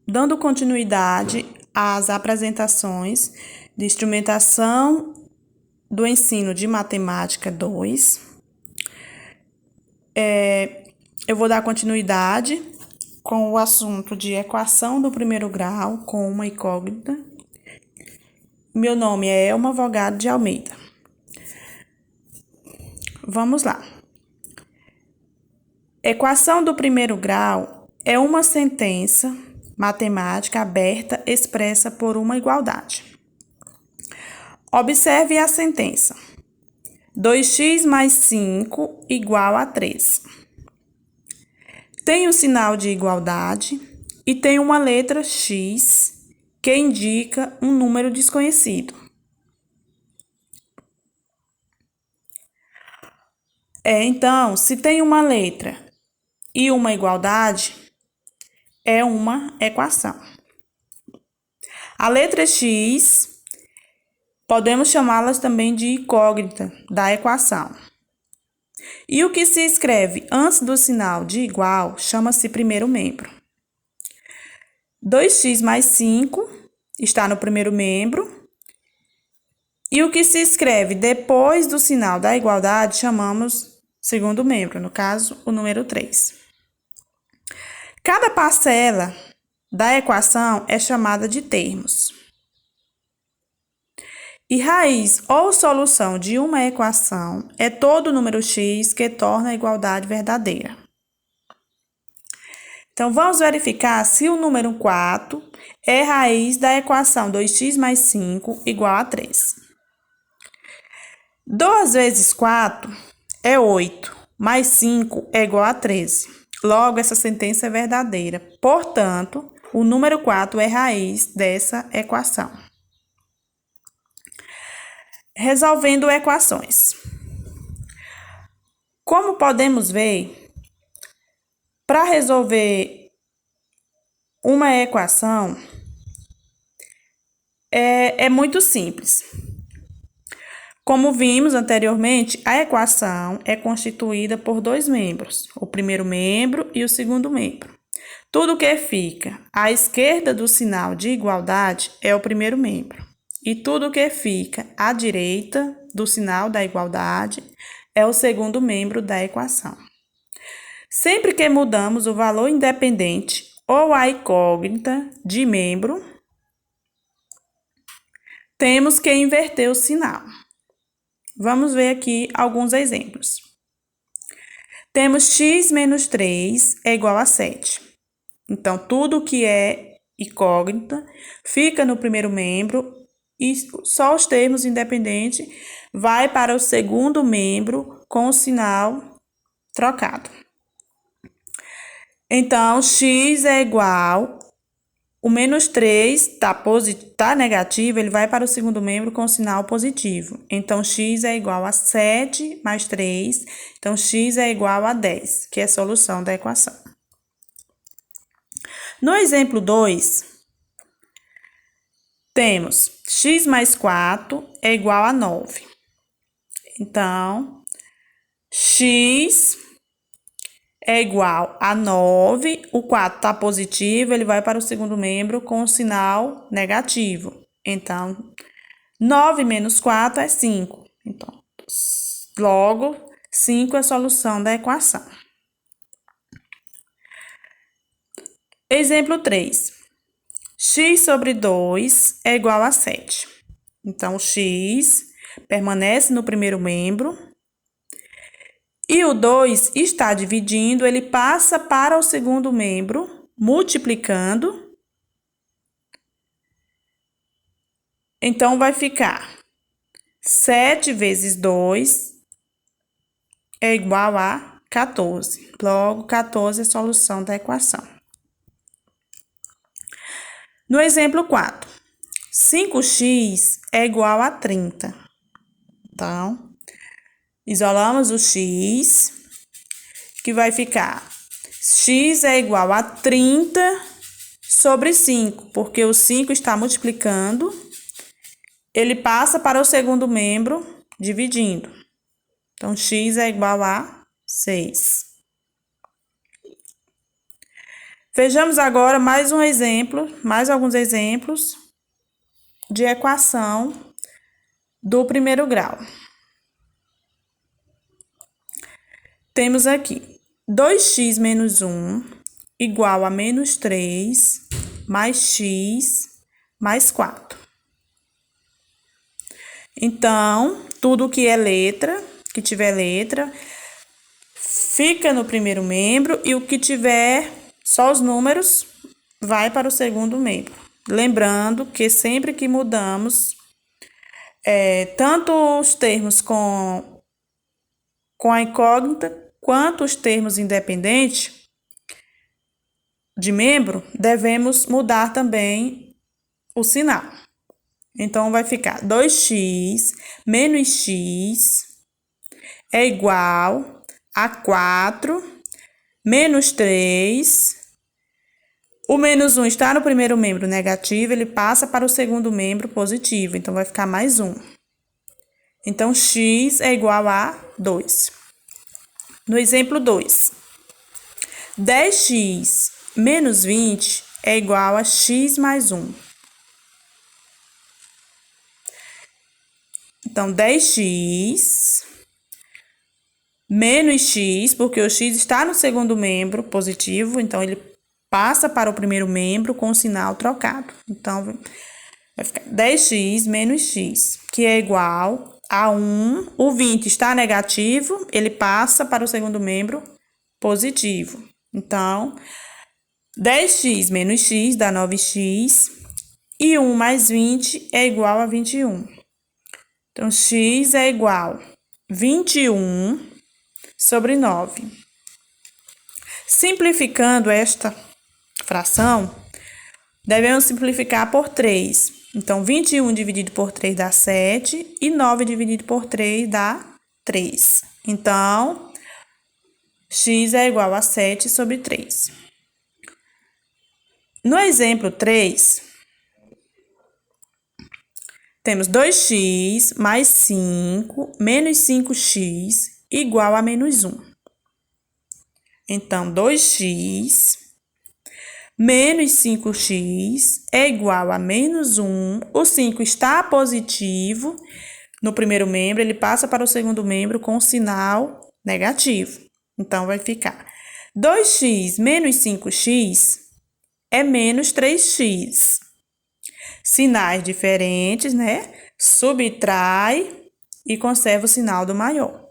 dando continuidade às apresentações de instrumentação do ensino de matemática 2. Eu vou dar continuidade com o assunto de equação do primeiro grau com uma incógnita. Meu nome é Elma Vogado de Almeida. Vamos lá. Equação do primeiro grau é uma sentença matemática aberta expressa por uma igualdade. Observe a sentença. 2x mais 5 igual a 3. Tem o sinal de igualdade e tem uma letra x que indica um número desconhecido. Então, se tem uma letra e uma igualdade, é uma equação. A letra x, podemos chamá-las também de incógnita da equação. E o que se escreve antes do sinal de igual chama-se primeiro membro. 2x mais 5 está no primeiro membro. E o que se escreve depois do sinal da igualdade chamamos segundo membro, no caso, o número 3. Cada parcela da equação é chamada de termos. E raiz ou solução de uma equação é todo número x que torna a igualdade verdadeira. Então, vamos verificar se o número 4 é raiz da equação 2x mais 5 igual a 3. 2 vezes 4 é 8, mais 5 é igual a 13. Logo, essa sentença é verdadeira. Portanto, o número 4 é raiz dessa equação. Resolvendo equações. Como podemos ver, para resolver uma equação, é muito simples. Como vimos anteriormente, a equação é constituída por dois membros, o primeiro membro e o segundo membro. Tudo que fica à esquerda do sinal de igualdade é o primeiro membro. E tudo que fica à direita do sinal da igualdade é o segundo membro da equação. Sempre que mudamos o valor independente ou a incógnita de membro, temos que inverter o sinal. Vamos ver aqui alguns exemplos. Temos x menos 3 é igual a 7. Então, tudo que é incógnita fica no primeiro membro e só os termos independentes vai para o segundo membro com o sinal trocado. Então, x é igual, o menos 3 está negativo, ele vai para o segundo membro com o sinal positivo. Então, x é igual a 7 mais 3, então x é igual a 10, que é a solução da equação. No exemplo 2, temos x mais 4 é igual a 9. Então, x é igual a 9, o 4 está positivo, ele vai para o segundo membro com o sinal negativo. Então, 9 menos 4 é 5. Então, logo, 5 é a solução da equação. Exemplo 3. X sobre 2 é igual a 7. Então, x permanece no primeiro membro. E o 2 está dividindo, ele passa para o segundo membro, multiplicando. Então, vai ficar 7 vezes 2 é igual a 14. Logo, 14 é a solução da equação. No exemplo 4, 5x é igual a 30. Então, isolamos o x, que vai ficar x é igual a 30 sobre 5, porque o 5 está multiplicando, ele passa para o segundo membro, dividindo. Então, x é igual a 6. Vejamos agora mais alguns exemplos de equação do primeiro grau. Temos aqui 2x menos 1 igual a menos 3 mais x mais 4. Então, tudo que é letra, que tiver letra, fica no primeiro membro e o que tiver só os números vai para o segundo membro. Lembrando que sempre que mudamos, tanto os termos com a incógnita quanto os termos independentes de membro, devemos mudar também o sinal. Então, vai ficar 2x menos x é igual a 4 menos 3. O menos 1 está no primeiro membro negativo, ele passa para o segundo membro positivo, então vai ficar mais 1. Então, x é igual a 2. No exemplo 2, 10x menos 20 é igual a x mais 1. Então, 10x menos x, porque o x está no segundo membro positivo, então ele passa para o primeiro membro com o sinal trocado. Então, vai ficar 10x menos x, que é igual a 1. O 20 está negativo, ele passa para o segundo membro positivo. Então, 10x menos x dá 9x, e 1 mais 20 é igual a 21. Então, x é igual a 21 sobre 9. Simplificando esta fração, devemos simplificar por 3. Então, 21 dividido por 3 dá 7 e 9 dividido por 3 dá 3. Então, x é igual a 7 sobre 3. No exemplo 3, temos 2x mais 5 menos 5x igual a menos 1. Então, 2x menos 5x é igual a menos 1. O 5 está positivo no primeiro membro, ele passa para o segundo membro com sinal negativo. Então, vai ficar 2x menos 5x é menos 3x. Sinais diferentes, né? Subtrai e conserva o sinal do maior.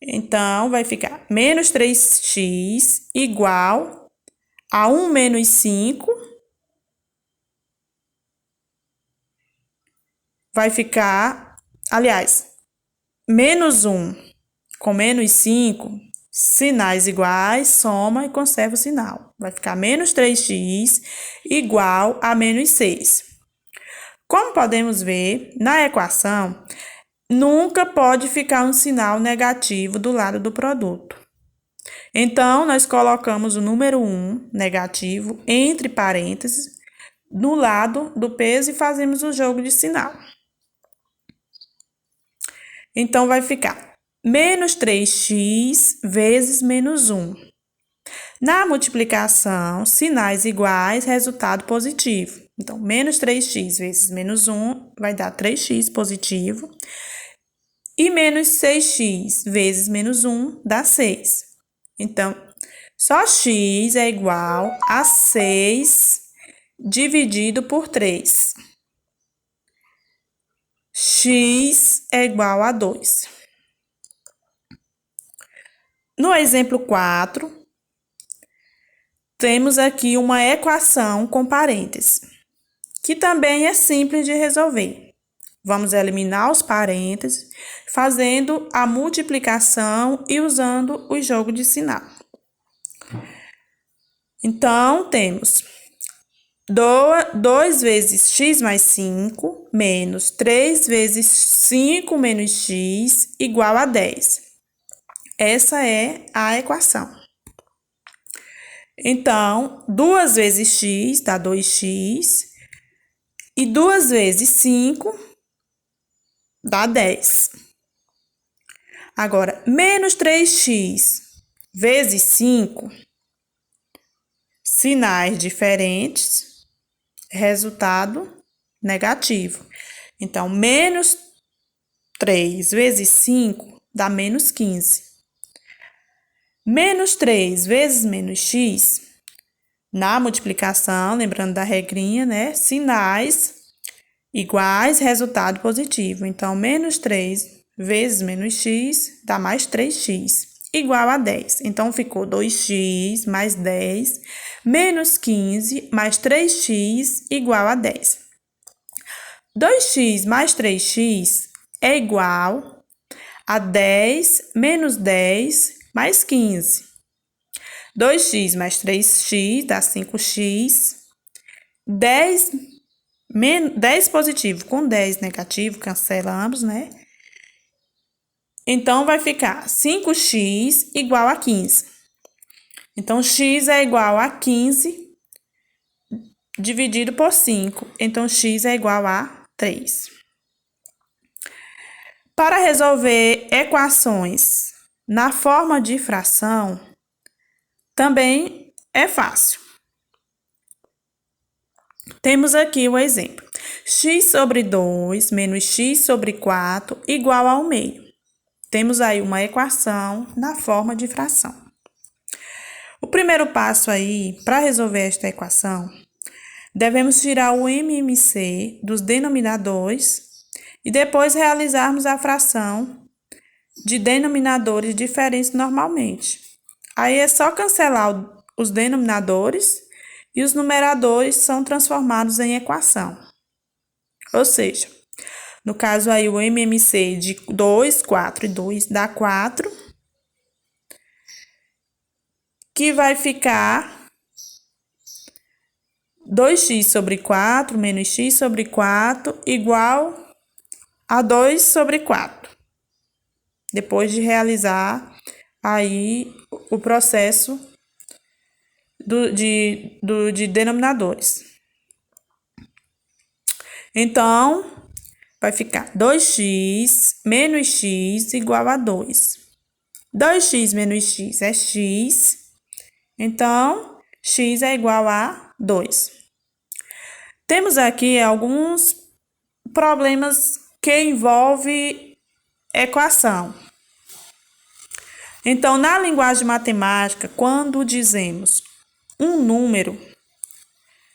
Então, vai ficar menos 3x igual a 1 menos 5. Vai ficar, aliás, menos 1 com menos 5, sinais iguais, soma e conserva o sinal. Vai ficar menos 3x igual a menos 6. Como podemos ver, na equação, nunca pode ficar um sinal negativo do lado do produto. Então, nós colocamos o número 1 negativo entre parênteses no lado do peso e fazemos o jogo de sinal. Então, vai ficar menos 3x vezes menos 1. Na multiplicação, sinais iguais, resultado positivo. Então, menos 3x vezes menos 1 vai dar 3x positivo. E menos 6x vezes menos 1 dá 6. Então, só x é igual a 6 dividido por 3. X é igual a 2. No exemplo 4, temos aqui uma equação com parênteses, que também é simples de resolver. Vamos eliminar os parênteses, fazendo a multiplicação e usando o jogo de sinal. Então, temos 2 vezes x mais 5 menos 3 vezes 5 menos x igual a 10. Essa é a equação. Então, 2 vezes x dá 2x e 2 vezes 5 dá 10. Agora, menos 3x vezes 5 sinais diferentes, resultado negativo. Então, menos 3 vezes 5 dá menos 15. Menos 3 vezes menos x, na multiplicação, lembrando da regrinha, né? Sinais iguais, resultado positivo. Então, menos 3 vezes menos x dá mais 3x, igual a 10. Então, ficou 2x mais 10, menos 15 mais 3x igual a 10. 2x mais 3x é igual a 10 menos 10 mais 15. 2x mais 3x dá 5x. 10 positivo com 10 negativo, cancelamos, né? Então, vai ficar 5x igual a 15. Então, x é igual a 15 dividido por 5. Então, x é igual a 3. Para resolver equações na forma de fração, também é fácil. Temos aqui o exemplo. X sobre 2 menos x sobre 4 igual ao meio. Temos aí uma equação na forma de fração. O primeiro passo aí, para resolver esta equação, devemos tirar o MMC dos denominadores e depois realizarmos a fração de denominadores diferentes normalmente. Aí é só cancelar os denominadores e os numeradores são transformados em equação. Ou seja, no caso aí o MMC de 2, 4 e 2 dá 4, que vai ficar 2x sobre 4 menos x sobre 4 igual a 2 sobre 4. Depois de realizar aí o processo de denominadores. Então, vai ficar 2x menos x igual a 2. 2x menos x é x. Então, x é igual a 2. Temos aqui alguns problemas que envolvem equação. Então, na linguagem matemática, quando dizemos um número,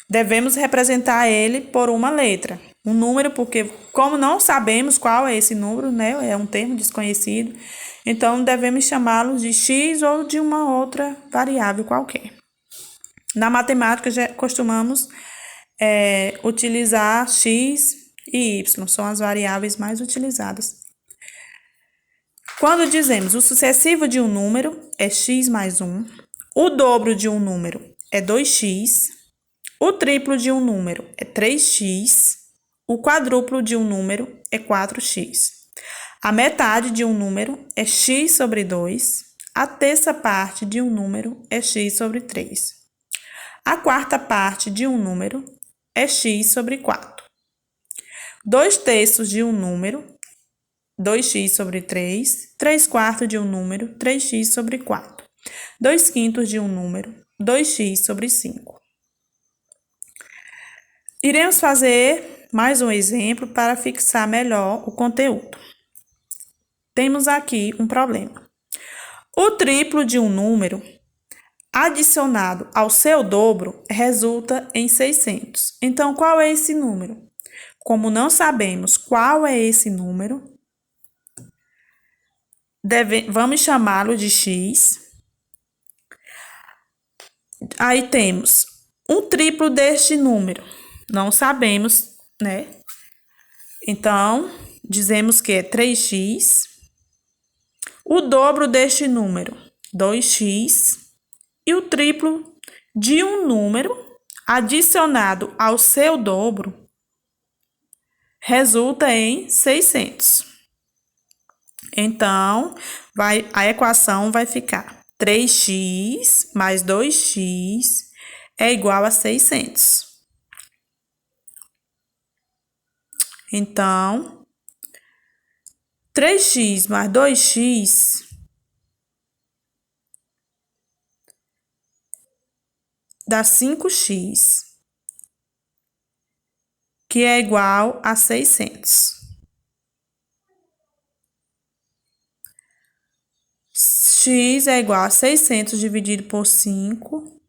devemos representar ele por uma letra. Um número, porque como não sabemos qual é esse número, né? É um termo desconhecido, então devemos chamá-lo de x ou de uma outra variável qualquer. Na matemática, já costumamos utilizar x e y, são as variáveis mais utilizadas. Quando dizemos o sucessivo de um número é x mais 1, o dobro de um número é 2x, o triplo de um número é 3x, o quadruplo de um número é 4x. A metade de um número é x sobre 2, a terça parte de um número é x sobre 3. A quarta parte de um número é x sobre 4. 2/3 de um número, 2x sobre 3. 3/4 de um número, 3x sobre 4. 2/5 de um número, 2x sobre 5. Iremos fazer mais um exemplo para fixar melhor o conteúdo. Temos aqui um problema. O triplo de um número adicionado ao seu dobro resulta em 600. Então, qual é esse número? Como não sabemos qual é esse número, vamos chamá-lo de x. Aí temos um triplo deste número. Não sabemos, né? Então, dizemos que é 3x. O dobro deste número, 2x. E o triplo de um número adicionado ao seu dobro resulta em 600. Então, a equação vai ficar 3x mais 2x é igual a 600. Então, 3x mais 2x dá 5x, que é igual a 600. X é igual a 600 dividido por 5.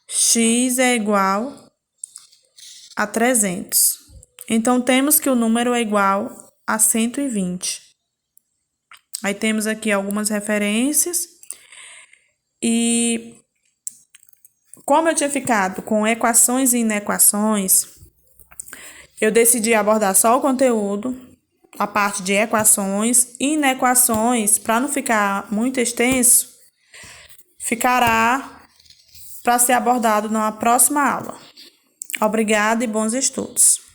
X é igual a 300. Então, temos que o número é igual a 120. Aí, temos aqui algumas referências. E, como eu tinha ficado com equações e inequações, eu decidi abordar só o conteúdo, a parte de equações e inequações, para não ficar muito extenso, ficará para ser abordado na próxima aula. Obrigada e bons estudos.